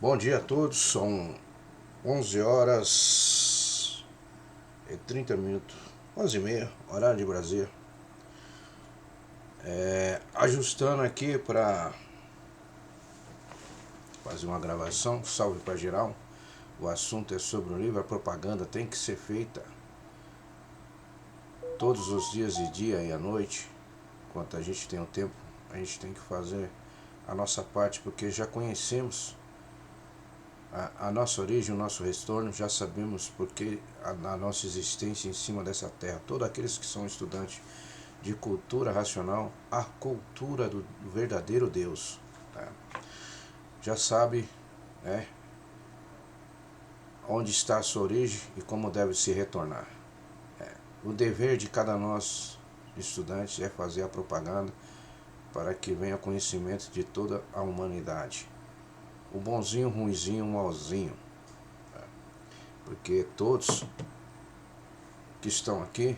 Bom dia a todos, são 11 horas e 30 minutos, 11h30, horário de Brasília. Ajustando aqui para fazer uma gravação, salve para geral. O assunto é sobre o livro, a propaganda tem que ser feita todos os dias e dia e à noite. Enquanto a gente tem o tempo, a gente tem que fazer a nossa parte, porque já conhecemos a nossa origem, o nosso retorno, já sabemos porque a nossa existência em cima dessa terra. Todos aqueles que são estudantes de cultura racional, a cultura do verdadeiro Deus, tá? Já sabe, né, onde está a sua origem e como deve se retornar. O dever de cada nós estudantes é fazer a propaganda para que venha conhecimento de toda a humanidade. O bonzinho, o ruinzinho, o malzinho. Porque todos que estão aqui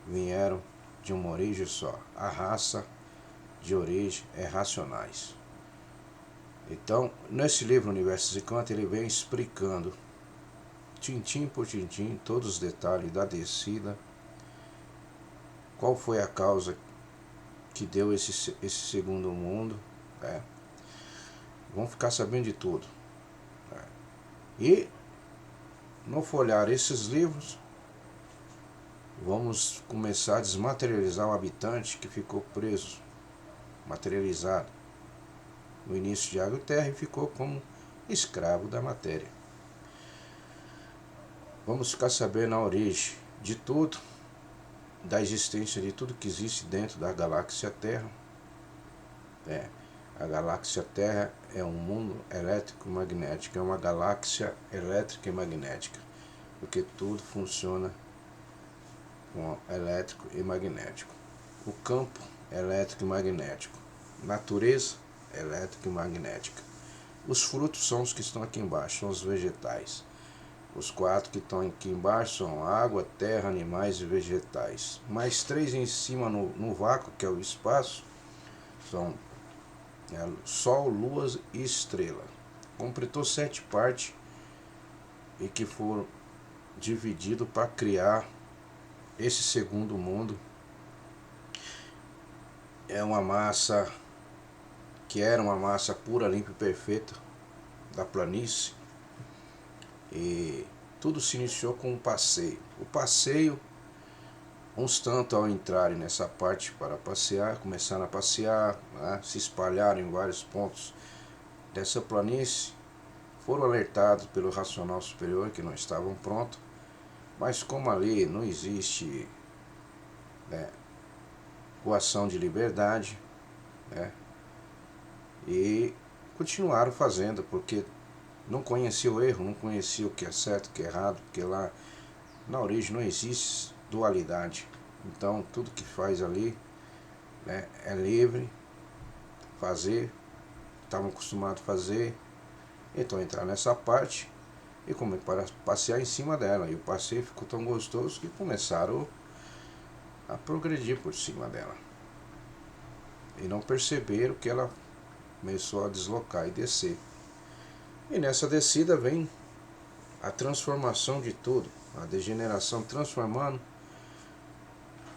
vieram de uma origem só. A raça de origem é racionais. Então, nesse livro Universo Zicante, ele vem explicando, tintim por tintim, todos os detalhes da descida, qual foi a causa que deu esse segundo mundo. Vão ficar sabendo de tudo. E, no folhear esses livros, vamos começar a desmaterializar o habitante que ficou preso, materializado, no início de água e terra, e ficou como escravo da matéria. Vamos ficar sabendo a origem de tudo, da existência de tudo que existe dentro da galáxia Terra. A galáxia Terra é um mundo elétrico-magnético, é uma galáxia elétrica e magnética, porque tudo funciona com elétrico e magnético. O campo elétrico e magnético, natureza elétrica e magnética. Os frutos são os que estão aqui embaixo, são os vegetais. Os 4 que estão aqui embaixo são água, terra, animais e vegetais. Mais 3 em cima no vácuo, que é o espaço, são Sol, Lua e Estrela. Completou 7 partes e que foram divididos para criar esse segundo mundo. É uma massa que era uma massa pura, limpa e perfeita da planície. E tudo se iniciou com um passeio. O passeio, uns tanto ao entrarem nessa parte para passear, começaram a passear, né, se espalharam em vários pontos dessa planície, foram alertados pelo racional superior que não estavam prontos, mas como ali não existe, né, coação de liberdade, né, e continuaram fazendo, porque não conhecia o erro, não conhecia o que é certo, o que é errado, porque lá na origem não existe dualidade. Então tudo que faz ali, né, é livre, fazer, estavam acostumados a fazer, então entrar nessa parte e começaram a passear em cima dela. E o passeio ficou tão gostoso que começaram a progredir por cima dela. E não perceberam que ela começou a deslocar e descer. E nessa descida vem a transformação de tudo, a degeneração, transformando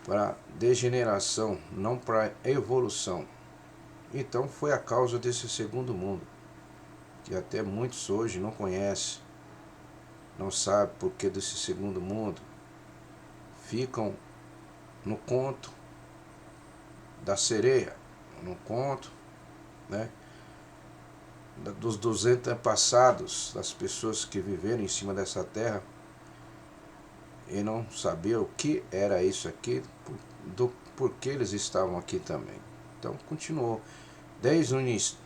para degeneração, não para evolução. Então foi a causa desse segundo mundo, que até muitos hoje não conhecem, não sabem por que desse segundo mundo, ficam no conto da sereia, no conto, né, dos 200 passados, das pessoas que viveram em cima dessa terra e não sabiam o que era isso aqui, do porquê eles estavam aqui também. Então continuou. Desde o início,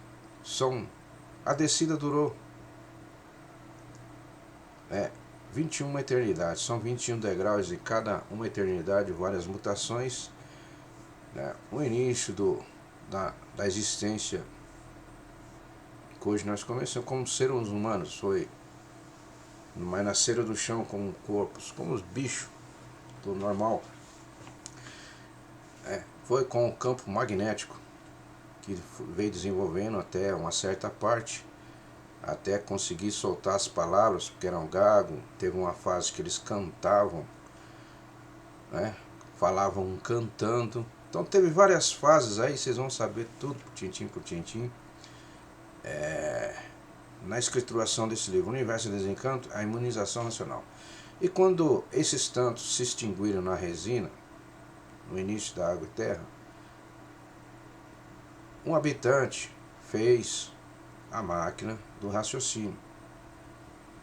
a descida durou 21 eternidades, são 21 degraus e cada uma eternidade, várias mutações. O início da existência que hoje nós começamos como seres humanos, foi, mas nasceram do chão como corpos, como os bichos do normal. Foi com o campo magnético que veio desenvolvendo até uma certa parte, até conseguir soltar as palavras, porque eram gago. Teve uma fase que eles cantavam, né? Falavam cantando. Então teve várias fases aí, vocês vão saber tudo, tintim por tintim. Na escrituração desse livro, Universo e Desencanto, a imunização racional. E quando esses tantos se extinguiram na resina, no início da água e terra, um habitante fez a máquina do raciocínio.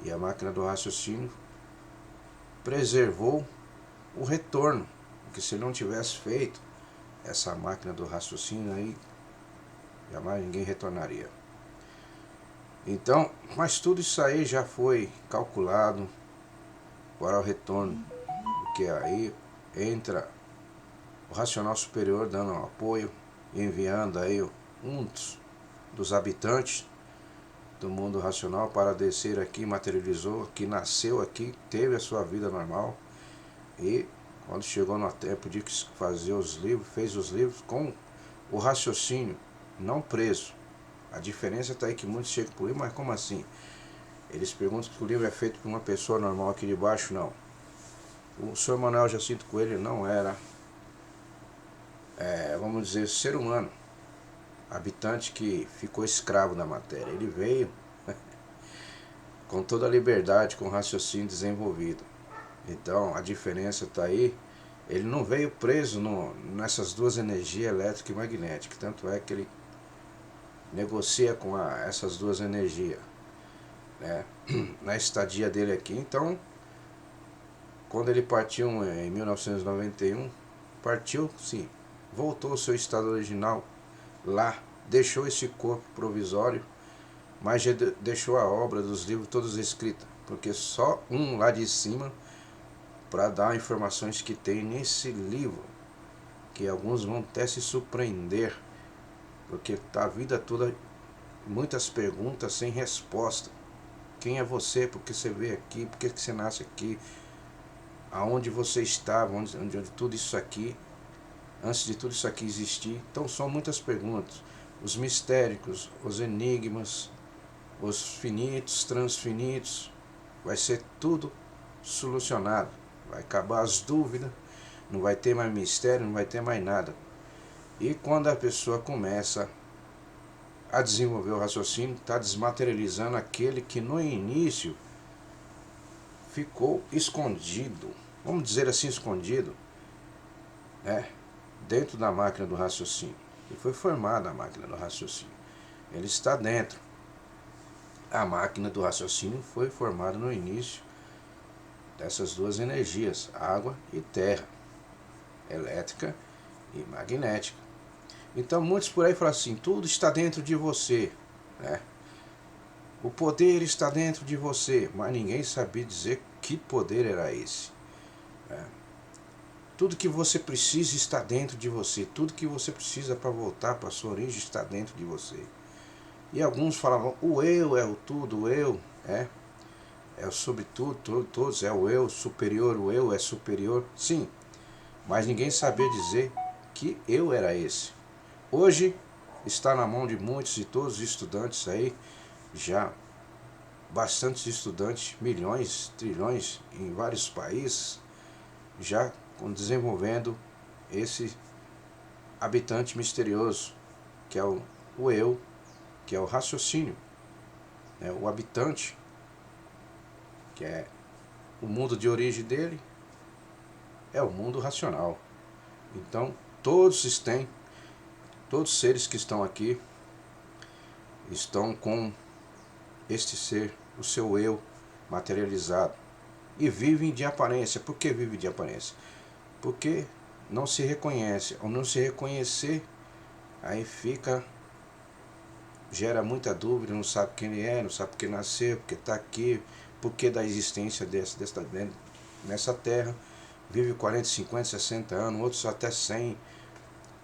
E a máquina do raciocínio preservou o retorno, porque se não tivesse feito essa máquina do raciocínio aí, jamais ninguém retornaria. Então, mas tudo isso aí já foi calculado para o retorno, porque aí entra o racional superior dando um apoio, enviando aí um dos habitantes do mundo racional para descer aqui, materializou, que nasceu aqui, teve a sua vida normal e quando chegou no tempo de fazer os livros, fez os livros com o raciocínio não preso. A diferença está aí que muitos chegam por aí, mas como assim? Eles perguntam se o livro é feito por uma pessoa normal aqui de baixo, não. O Sr. Manuel Jacinto Coelho não era, vamos dizer, ser humano, habitante que ficou escravo da matéria. Ele veio com toda a liberdade, com o raciocínio desenvolvido. Então a diferença está aí. Ele não veio preso nessas duas energias, elétrica e magnética. Tanto é que ele negocia com essas duas energias, né, na estadia dele aqui. Então, quando ele partiu em 1991, partiu sim, voltou ao seu estado original lá, deixou esse corpo provisório, mas já deixou a obra dos livros todos escrita, porque só um lá de cima para dar informações que tem nesse livro, que alguns vão até se surpreender, porque tá a vida toda muitas perguntas sem resposta. Quem é você? Por que você veio aqui? Por que você nasce aqui? Aonde você estava? Onde tudo isso aqui, antes de tudo isso aqui existir? Então são muitas perguntas. Os mistéricos, os enigmas, os finitos, transfinitos, vai ser tudo solucionado. Vai acabar as dúvidas, não vai ter mais mistério, não vai ter mais nada. E quando a pessoa começa a desenvolver o raciocínio, está desmaterializando aquele que no início ficou escondido, vamos dizer assim, escondido, né, dentro da máquina do raciocínio. E foi formada a máquina do raciocínio. Ele está dentro. A máquina do raciocínio foi formada no início dessas duas energias, água e terra, elétrica e magnética. Então muitos por aí falam assim, tudo está dentro de você, né? O poder está dentro de você, mas ninguém sabia dizer que poder era esse, né? Tudo que você precisa está dentro de você, tudo que você precisa para voltar para a sua origem está dentro de você. E alguns falavam, o eu é o tudo, o eu é o sobretudo, todos, é o eu superior, o eu é superior, sim, mas ninguém sabia dizer que eu era esse. Hoje está na mão de muitos e todos os estudantes aí, já bastantes estudantes, milhões, trilhões em vários países, já desenvolvendo esse habitante misterioso, que é o eu, que é o raciocínio, né? O habitante, que é o mundo de origem dele, é o mundo racional. Então todos os seres que estão aqui estão com este ser, o seu eu materializado, e vivem de aparência. Por que vivem de aparência? Porque não se reconhece. Ao não se reconhecer, aí gera muita dúvida, não sabe quem ele é, não sabe por que nasceu, porque está aqui, por que da existência nessa terra. Vive 40, 50, 60 anos, outros até 100,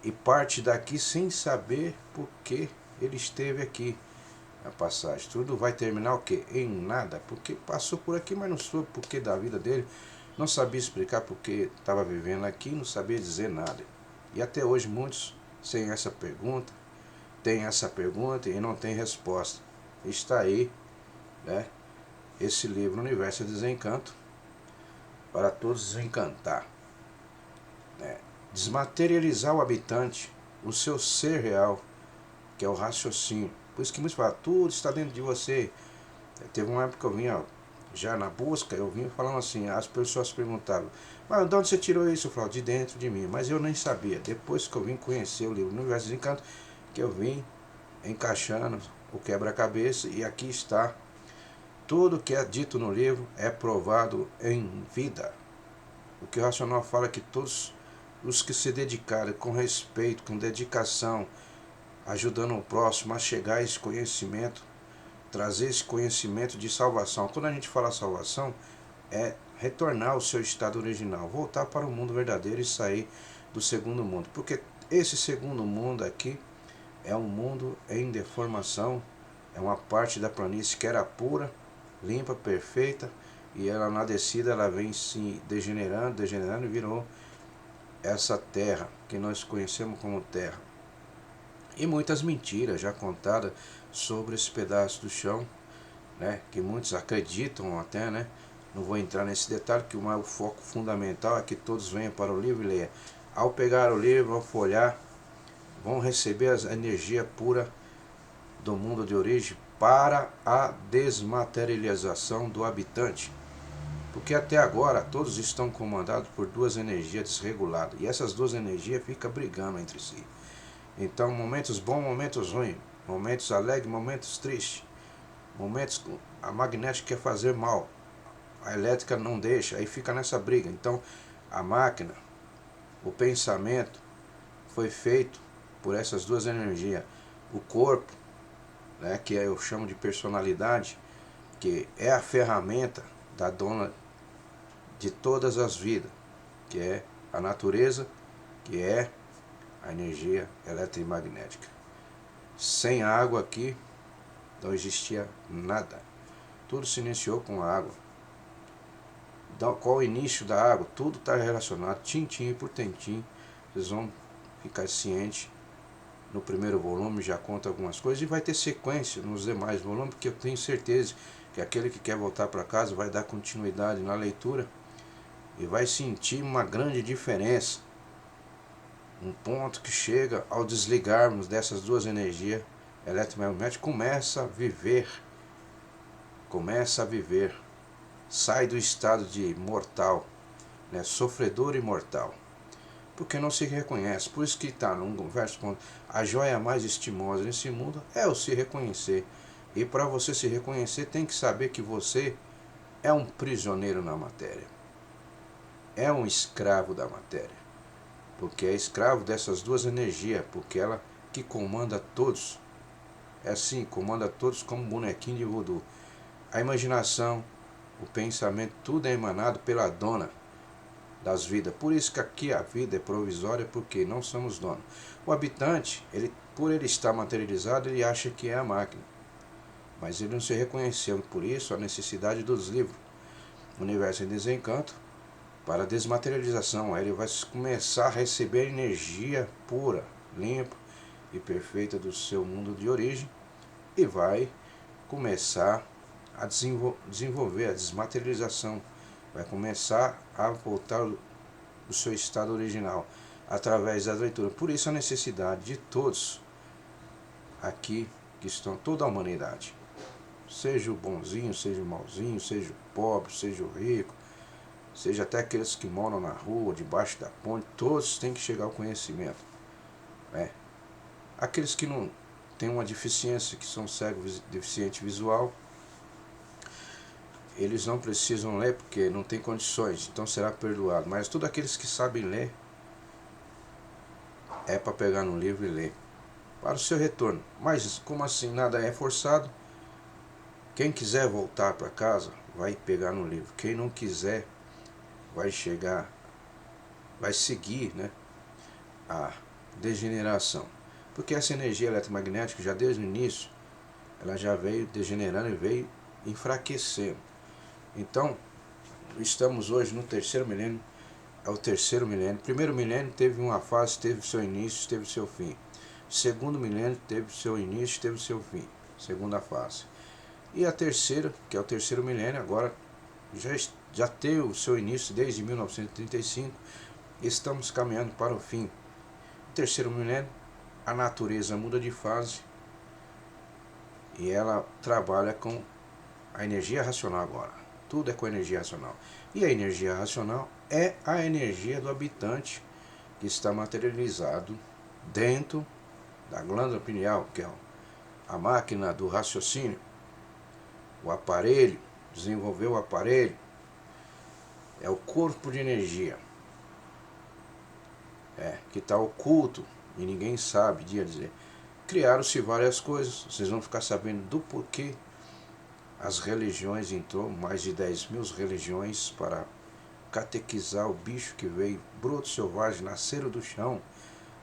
e parte daqui sem saber por que ele esteve aqui. A passagem, tudo vai terminar o quê? Em nada, porque passou por aqui, mas não soube por que da vida dele, não sabia explicar porque estava vivendo aqui, não sabia dizer nada. E até hoje muitos têm essa pergunta e não tem resposta. Está aí né? Esse livro, Universo de Desencanto, para todos desencantar, né? Desmaterializar o habitante, o seu ser real, que é o raciocínio. Por isso que muitos falam, tudo está dentro de você. Teve uma época que eu vinha, já na busca, eu vinha falando assim, as pessoas perguntavam, mas de onde você tirou isso? Eu falava, de dentro de mim, mas eu nem sabia. Depois que eu vim conhecer o livro Universo de Desencanto, que eu vim encaixando o quebra-cabeça, e aqui está. Tudo que é dito no livro é provado em vida. O que o Racional fala é que todos os que se dedicarem com respeito, com dedicação, ajudando o próximo a chegar a esse conhecimento, trazer esse conhecimento de salvação. Quando a gente fala salvação, é retornar ao seu estado original, voltar para o mundo verdadeiro e sair do segundo mundo. Porque esse segundo mundo aqui é um mundo em deformação, é uma parte da planície que era pura, limpa, perfeita, e ela na descida ela vem se degenerando e virou essa terra que nós conhecemos como terra. E muitas mentiras já contadas sobre esse pedaço do chão, né, que muitos acreditam até, né? Não vou entrar nesse detalhe, que o foco fundamental é que todos venham para o livro e leiam. Ao pegar o livro, ao folhear, vão receber a energia pura do mundo de origem para a desmaterialização do habitante. Porque até agora todos estão comandados por duas energias desreguladas. E essas duas energias ficam brigando entre si. Então, momentos bons, momentos ruins. Momentos alegres, momentos tristes. Momentos a magnética quer fazer mal. A elétrica não deixa. Aí fica nessa briga. Então, a máquina, o pensamento, foi feito por essas duas energias. O corpo, né, que eu chamo de personalidade, que é a ferramenta da dona de todas as vidas, que é a natureza, que é a energia eletromagnética. Sem a água aqui não existia nada. Tudo se iniciou com a água. Então, qual o início da água? Tudo está relacionado, tintim por tintim. Vocês vão ficar cientes. No primeiro volume já conta algumas coisas e vai ter sequência nos demais volumes, porque eu tenho certeza que aquele que quer voltar para casa vai dar continuidade na leitura e vai sentir uma grande diferença. Um ponto que chega ao desligarmos dessas duas energias eletromagnéticas, começa a viver, sai do estado de mortal, né, sofredor e mortal, porque não se reconhece. Por isso que está num verso, a joia mais estimosa nesse mundo é o se reconhecer. E para você se reconhecer, tem que saber que você é um prisioneiro na matéria, é um escravo da matéria, porque é escravo dessas duas energias, porque ela que comanda todos. É assim, comanda todos como um bonequinho de voodoo. A imaginação, o pensamento, tudo é emanado pela dona das vidas. Por isso que aqui a vida é provisória, porque não somos donos. O habitante, por ele estar materializado, ele acha que é a máquina, mas ele não se reconheceu. Por isso a necessidade dos livros Universo em Desencanto, para a desmaterialização. Aí ele vai começar a receber energia pura, limpa e perfeita do seu mundo de origem, e vai começar a desenvolver a desmaterialização, vai começar a voltar ao seu estado original através da leitura. Por isso a necessidade de todos aqui que estão, toda a humanidade, seja o bonzinho, seja o malzinho, seja o pobre, seja o rico, seja até aqueles que moram na rua, debaixo da ponte, todos têm que chegar ao conhecimento, né? Aqueles que não têm uma deficiência, que são cegos, deficiente visual, eles não precisam ler porque não tem condições, então será perdoado. Mas todos aqueles que sabem ler, é para pegar no livro e ler, para o seu retorno. Mas como assim nada é forçado, quem quiser voltar para casa, vai pegar no livro. Quem não quiser, vai chegar, vai seguir, né, a degeneração. Porque essa energia eletromagnética, já desde o início, ela já veio degenerando e veio enfraquecendo. Então, estamos hoje no terceiro milênio, é o terceiro milênio. Primeiro milênio teve uma fase, teve seu início, teve seu fim. Segundo milênio teve seu início, teve seu fim, segunda fase. E a terceira, que é o terceiro milênio, agora já teve o seu início desde 1935, estamos caminhando para o fim. O terceiro milênio, a natureza muda de fase e ela trabalha com a energia racional agora. Tudo é com energia racional. E a energia racional é a energia do habitante que está materializado dentro da glândula pineal, que é a máquina do raciocínio, o aparelho, desenvolver o aparelho, é o corpo de energia, que está oculto e ninguém sabe dizer. Criaram-se várias coisas, vocês vão ficar sabendo do porquê as religiões entrou, mais de 10.000 religiões para catequizar o bicho que veio, broto selvagem, nasceram do chão,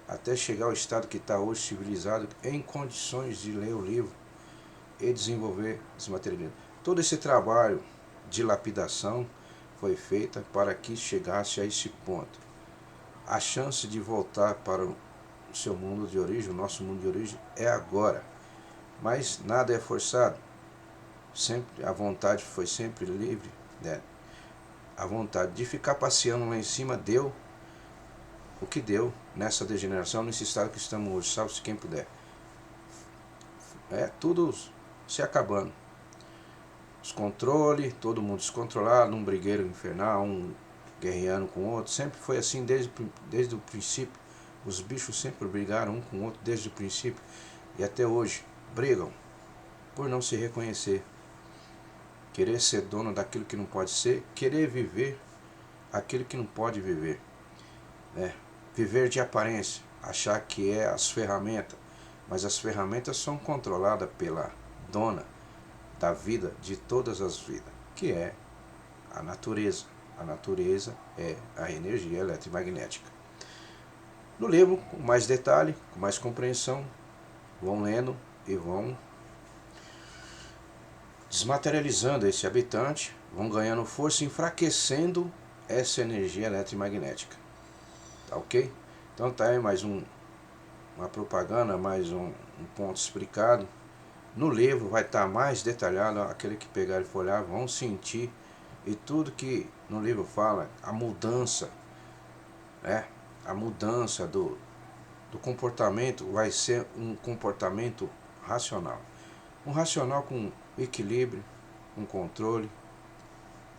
até chegar ao estado que está hoje civilizado, em condições de ler o livro e desenvolver desmaterialismo. Todo esse trabalho de lapidação foi feita para que chegasse a esse ponto. A chance de voltar para o seu mundo de origem, o nosso mundo de origem, é agora. Mas nada é forçado. Sempre, a vontade foi sempre livre, né? A vontade de ficar passeando lá em cima deu o que deu nessa degeneração, nesse estado que estamos hoje, salve-se quem puder. Tudo se acabando. Os controles, todo mundo descontrolado, um brigueiro infernal, um guerreando com o outro, sempre foi assim desde o princípio. Os bichos sempre brigaram um com o outro desde o princípio e até hoje brigam por não se reconhecer. Querer ser dono daquilo que não pode ser, querer viver aquilo que não pode viver. Viver de aparência, achar que é as ferramentas, mas as ferramentas são controladas pela dona da vida, de todas as vidas, que é a natureza. A natureza é a energia eletromagnética. No livro, com mais detalhe, com mais compreensão, vão lendo e vão desmaterializando esse habitante, vão ganhando força, enfraquecendo essa energia eletromagnética. Tá ok? Então tá aí mais uma propaganda, mais um ponto explicado. No livro vai estar mais detalhado, aquele que pegar e for olhar vão sentir, e tudo que no livro fala, a mudança, a mudança do comportamento vai ser um comportamento racional. Um racional com equilíbrio, um controle,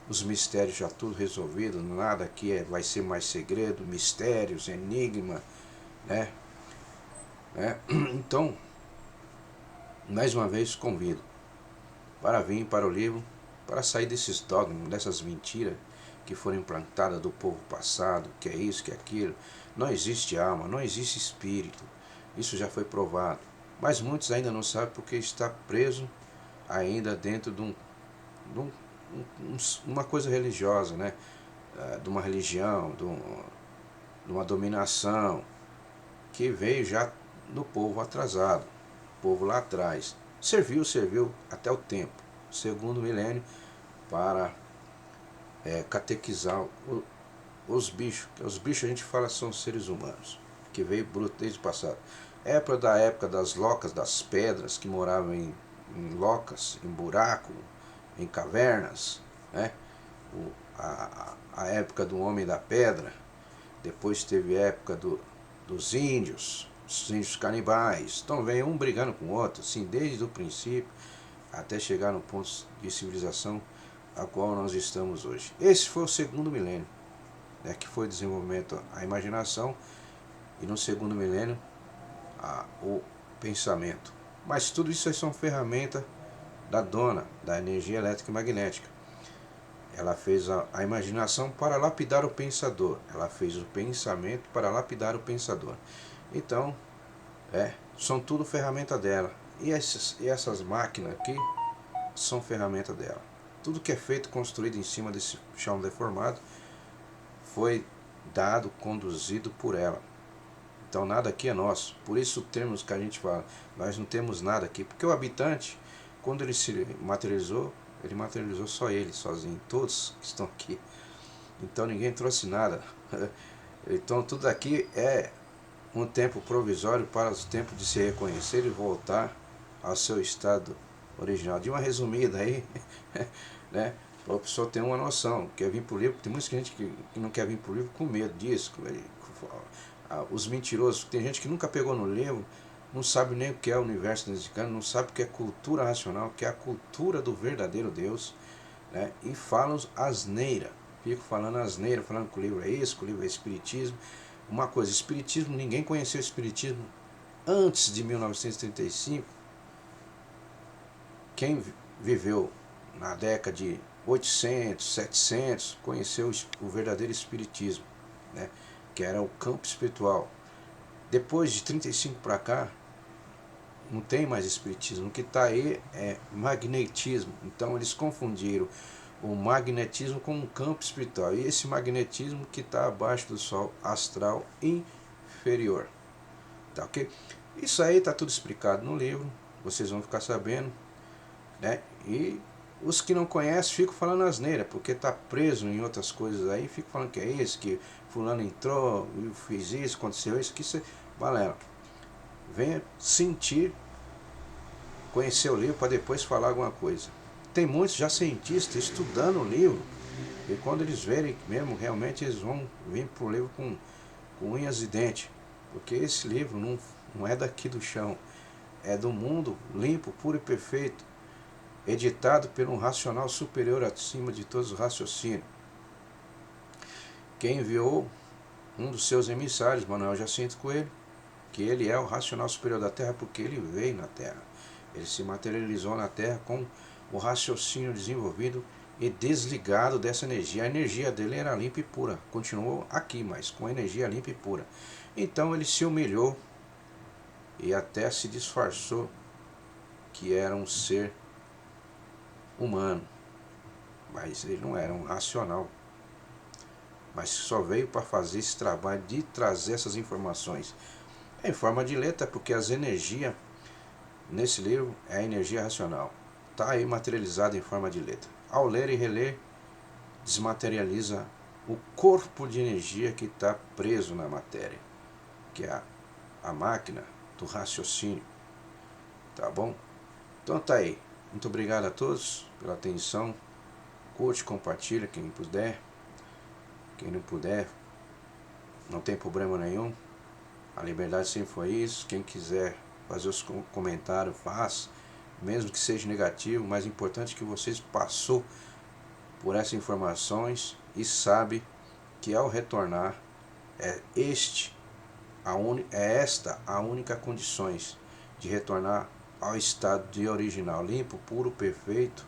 os mistérios já tudo resolvido, nada aqui vai ser mais segredo, mistérios, enigma, Então, mais uma vez convido para vir para o livro, para sair desses dogmas, dessas mentiras que foram implantadas do povo passado, que é isso, que é aquilo. Não existe alma, não existe espírito, isso já foi provado. Mas muitos ainda não sabem porque está preso ainda dentro de uma coisa religiosa, de uma religião, de uma dominação, que veio já no povo atrasado, o povo lá atrás. Serviu até o tempo, segundo milênio, para catequizar os bichos. Os bichos a gente fala são seres humanos, que veio bruto desde o passado. Da época das locas, das pedras, que moravam em locas, em buraco, em cavernas, a época do homem da pedra. Depois teve a época dos índios, os índios canibais. Então vem um brigando com o outro, assim, desde o princípio, até chegar no ponto de civilização a qual nós estamos hoje. Esse foi o segundo milênio, que foi o desenvolvimento, a imaginação, e no segundo milênio, o pensamento. Mas tudo isso aí são ferramentas da dona da energia elétrica e magnética. Ela fez a imaginação para lapidar o pensador. Ela fez o pensamento para lapidar o pensador. Então, são tudo ferramenta dela. E essas máquinas aqui são ferramenta dela. Tudo que é feito, construído em cima desse chão deformado, foi dado, conduzido por ela. Então nada aqui é nosso. Por isso termos que a gente fala, nós não temos nada aqui. Porque o habitante, quando ele se materializou só ele, sozinho. Todos que estão aqui. Então ninguém trouxe nada. Então tudo aqui é um tempo provisório para os tempos de se reconhecer e voltar ao seu estado original. De uma resumida aí, né? Para a pessoa ter uma noção. Quer vir pro livro, tem muita gente que não quer vir pro livro com medo disso. Os mentirosos, tem gente que nunca pegou no livro, não sabe nem o que é o universo mexicano, não sabe o que é cultura racional, o que é a cultura do verdadeiro Deus, né? E falam asneira. Fico falando asneira, falando que o livro é isso, que o livro é espiritismo. Uma coisa, espiritismo, ninguém conheceu o espiritismo antes de 1935. Quem viveu na década de 800, 700, conheceu o verdadeiro espiritismo, né? Que era o campo espiritual. Depois de 35 para cá, não tem mais espiritismo. O que está aí é magnetismo. Então eles confundiram o magnetismo com um campo espiritual. E esse magnetismo que está abaixo do sol astral inferior. Tá ok? Isso aí está tudo explicado no livro. Vocês vão ficar sabendo, né? E os que não conhecem ficam falando asneira, porque está preso em outras coisas aí, ficam falando que é isso, que fulano entrou, fez isso, aconteceu isso, que isso é balela. Venha sentir, conhecer o livro para depois falar alguma coisa. Tem muitos já cientistas estudando o livro, e quando eles verem mesmo, realmente eles vão vir para o livro com unhas e dentes, porque esse livro não é daqui do chão, é do mundo limpo, puro e perfeito, editado por um racional superior acima de todos os raciocínios. Quem enviou um dos seus emissários, Manuel Jacinto Coelho, que ele é o racional superior da Terra porque ele veio na Terra. Ele se materializou na Terra com o raciocínio desenvolvido e desligado dessa energia. A energia dele era limpa e pura. Continuou aqui, mas com energia limpa e pura. Então ele se humilhou e até se disfarçou que era um ser humano. Mas ele não era um racional. Mas só veio para fazer esse trabalho de trazer essas informações em forma de letra, porque as energias nesse livro é a energia racional. Está aí materializada em forma de letra. Ao ler e reler, desmaterializa o corpo de energia que está preso na matéria, que é a máquina do raciocínio. Tá bom? Então tá aí. Muito obrigado a todos pela atenção. Curte, compartilha quem puder. Quem não puder, não tem problema nenhum. A liberdade sempre foi isso. Quem quiser fazer os comentários, faz. Mesmo que seja negativo, o mais importante é que vocês passou por essas informações e sabe que ao retornar é esta a única condições de retornar ao estado de original, limpo, puro, perfeito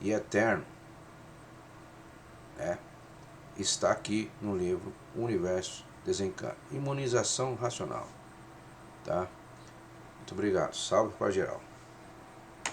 e eterno. Está aqui no livro O Universo Desencanto. Imunização racional. Tá? Muito obrigado. Salve para geral.